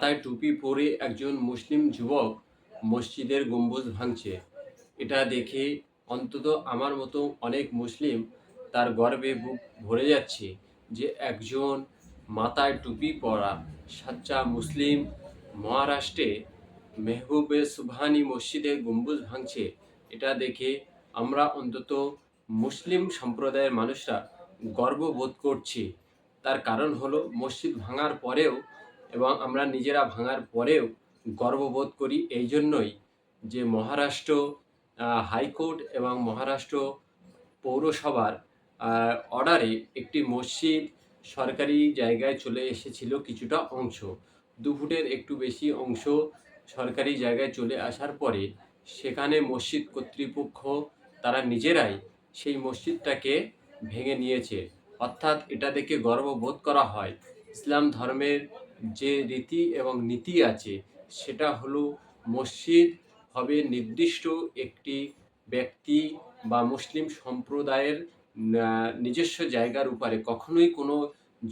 মাথায় টুপি পরে একজন মুসলিম যুবক মসজিদের গম্বুজ ভাঙছে। এটা দেখে অন্তত আমার মতো অনেক মুসলিম তার গর্বে বুক ভরে যাচ্ছে যে একজন মাথায় টুপি পরা সাচ্চা মুসলিম মহারাষ্ট্রে মেহবুবে সুবহানি মসজিদের গম্বুজ ভাঙছে। এটা দেখে আমরা অন্তত মুসলিম সম্প্রদায়ের মানুষরা গর্ববোধ করছি। তার কারণ হলো মসজিদ ভাঙার পরেও এবং আমরা নিজেরা ভাঙার পরেও গর্ববোধ করি এই জন্যই যে মহারাষ্ট্র হাইকোর্ট এবং মহারাষ্ট্র পৌরসভার অর্ডারে একটি মসজিদ সরকারি জায়গায় চলে এসেছিল কিছুটা অংশ, 2 ফুটের একটু বেশি অংশ সরকারি জায়গায় চলে আসার পরে সেখানে মসজিদ কর্তৃপক্ষ তারা নিজেরাই সেই মসজিদটাকে ভেঙে নিয়েছে। অর্থাৎ এটা দেখে গর্ববোধ করা হয় ইসলাম ধর্মের যে রীতি এবং নীতি আছে সেটা হলো মসজিদ হবে নির্দিষ্ট একটি ব্যক্তি বা মুসলিম সম্প্রদায়ের নিজস্ব জায়গার উপরে, কখনোই কোনো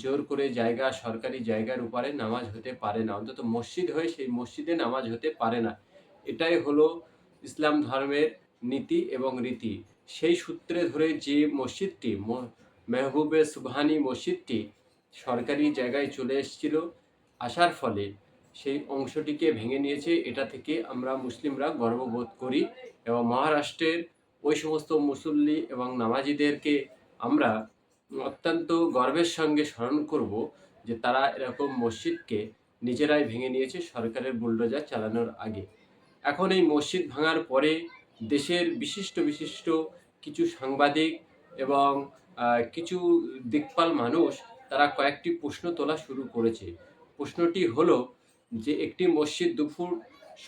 জোর করে জায়গা সরকারি জায়গার উপরে নামাজ হতে পারে না, অন্তত মসজিদ হয়ে সেই মসজিদে নামাজ হতে পারে না। এটাই হলো ইসলাম ধর্মের নীতি এবং রীতি। সেই সূত্রে ধরে যে মসজিদটি মেহবুবে সুবহানি মসজিদটি সরকারি জায়গায় চলে এসেছিল, আসার ফলে সেই অংশটিকে ভেঙে নিয়েছে। এটা থেকে আমরা মুসলিমরা গর্ববোধ করি এবং মহারাষ্ট্রের ওই সমস্ত মুসল্লি এবং নামাজিদেরকে আমরা অত্যন্ত গর্বের সঙ্গে স্মরণ করব যে তারা এরকম মসজিদকে নিজেরাই ভেঙে নিয়েছে সরকারের বুলডোজার চালানোর আগে। এখন এই মসজিদ ভাঙার পরে দেশের বিশিষ্ট বিশিষ্ট কিছু সাংবাদিক এবং কিছু দিকপাল মানুষ তারা কয়েকটি প্রশ্ন তোলা শুরু করেছে। প্রশ্নটি হলো যে একটি মসজিদ 2 ফুট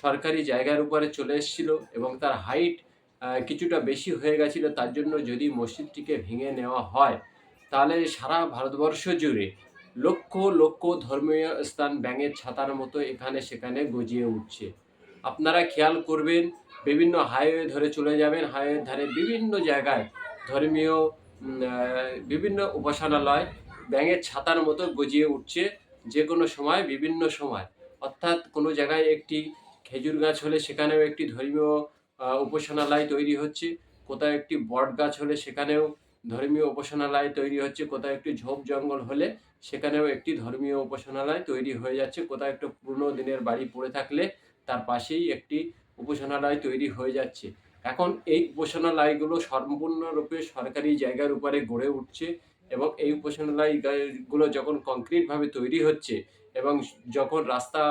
সরকারি জায়গার উপরে চলে এসেছিল এবং তার হাইট কিছুটা বেশি হয়ে গেছিল, তার জন্য যদি মসজিদটিকে ভেঙে নেওয়া হয় তাহলে সারা ভারতবর্ষ জুড়ে লক্ষ লক্ষ ধর্মীয় স্থান ব্যাঙের ছাতার মতো এখানে সেখানে গজিয়ে উঠছে। আপনারা খেয়াল করবেন, বিভিন্ন হাইওয়ে ধরে চলে যাবেন, হাইওয়ের ধারে বিভিন্ন জায়গায় ধর্মীয় বিভিন্ন উপাসনালয় ব্যাঙের ছাতার মতো গজিয়ে উঠছে যে কোনো সময় বিভিন্ন সময়। অর্থাৎ কোনো জায়গায় একটি খেজুর গাছ হলে সেখানেও একটি ধর্মীয় উপাসনালয় তৈরি হচ্ছে, কোথাও একটি বট গাছ হলে সেখানেও ধর্মীয় উপাসনালয় তৈরি হচ্ছে, কোথাও একটি ঝোপ জঙ্গল হলে সেখানেও একটি ধর্মীয় উপাসনালয় তৈরি হয়ে যাচ্ছে, কোথাও একটা পুরনো দিনের বাড়ি পড়ে থাকলে তার পাশেই একটি উপাসনালয় তৈরি হয়ে যাচ্ছে। এখন এই উপাসনালয়গুলো সম্পূর্ণরূপে সরকারি জায়গার উপরে গড়ে উঠছে এবং এই উপাসনালয়গুলো যখন কংক্রিটভাবে তৈরি হচ্ছে এবং যখন রাস্তা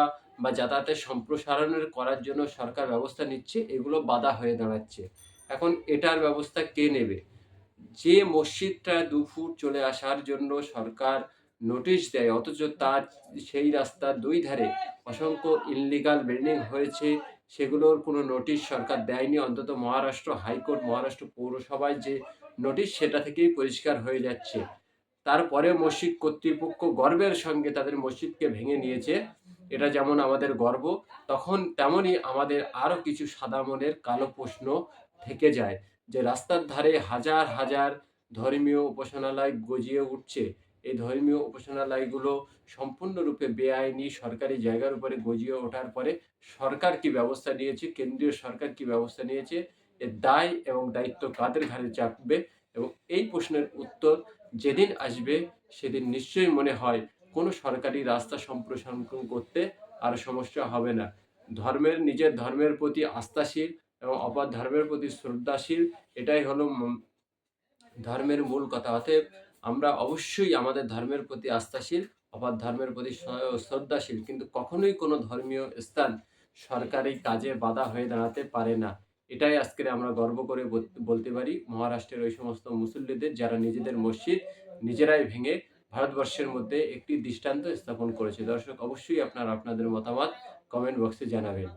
বা যাতায়াতের সম্প্রসারণের করার জন্য সরকার ব্যবস্থা নিচ্ছে, এগুলো বাধা হয়ে দাঁড়াচ্ছে। এখন এটার ব্যবস্থা কে নেবে? যে মসজিদটা 2 ফুট চলে আসার জন্য সরকার নোটিশ দেয়, অথচ তার সেই রাস্তার 2 ধারে অসংখ্য ইললিগাল বিল্ডিং হয়েছে, সেগুলোর কোনো নোটিশ সরকার দেয়নি। অন্তত মহারাষ্ট্র হাইকোর্ট, মহারাষ্ট্র পৌরসভায় যে নোটিশ সেটা থেকেই পরিষ্কার হয়ে যাচ্ছে। তারপরে মসজিদ কর্তৃপক্ষ গর্বের সঙ্গে তাদের মসজিদকে ভেঙে নিয়েছে। এটা যেমন আমাদের গর্ব, তখন তেমনই আমাদের আরও কিছু সাদা মনের কালো প্রশ্ন থেকে যায় যে রাস্তার ধারে হাজার হাজার ধর্মীয় উপাসনালয় গজিয়ে উঠছে। এই ধর্মীয় উপাসনালয়গুলো সম্পূর্ণরূপে বেআইনি সরকারি জায়গার উপরে গজিয়ে ওঠার পরে সরকার কি ব্যবস্থা নিয়েছে, কেন্দ্রীয় সরকার কি ব্যবস্থা নিয়েছে, এর দায় এবং দায়িত্ব কাদের ঘাড়ে চাপবে? এবং এই প্রশ্নের উত্তর যেদিন আসবে সেদিন নিশ্চয়ই মনে হয় কোনো সরকারি রাস্তা সম্প্রসারণ করতে আর সমস্যা হবে না। নিজের ধর্মের প্রতি আস্থাশীল এবং অপর ধর্মের প্রতি শ্রদ্ধাশীল, এটাই হলো ধর্মের মূল কথা। অতএব আমরা অবশ্যই আমাদের ধর্মের প্রতি আস্থাশীল, অপর ধর্মের প্রতি শ্রদ্ধাশীল, কিন্তু কখনোই কোনো ধর্মীয় স্থান সরকারি কাজে বাধা হয়ে দাঁড়াতে পারে না। এটাই আজকের আমরা গর্ব করে বলতে পারি মহারাষ্ট্রের ওই সমস্ত মুসল্লিদের যারা নিজেদের মসজিদ নিজেরাই ভেঙে ভারতবর্ষের মধ্যে একটি দৃষ্টান্ত স্থাপন করেছে। দর্শক, অবশ্যই আপনারা আপনাদের মতামত কমেন্ট বক্সে জানাবেন।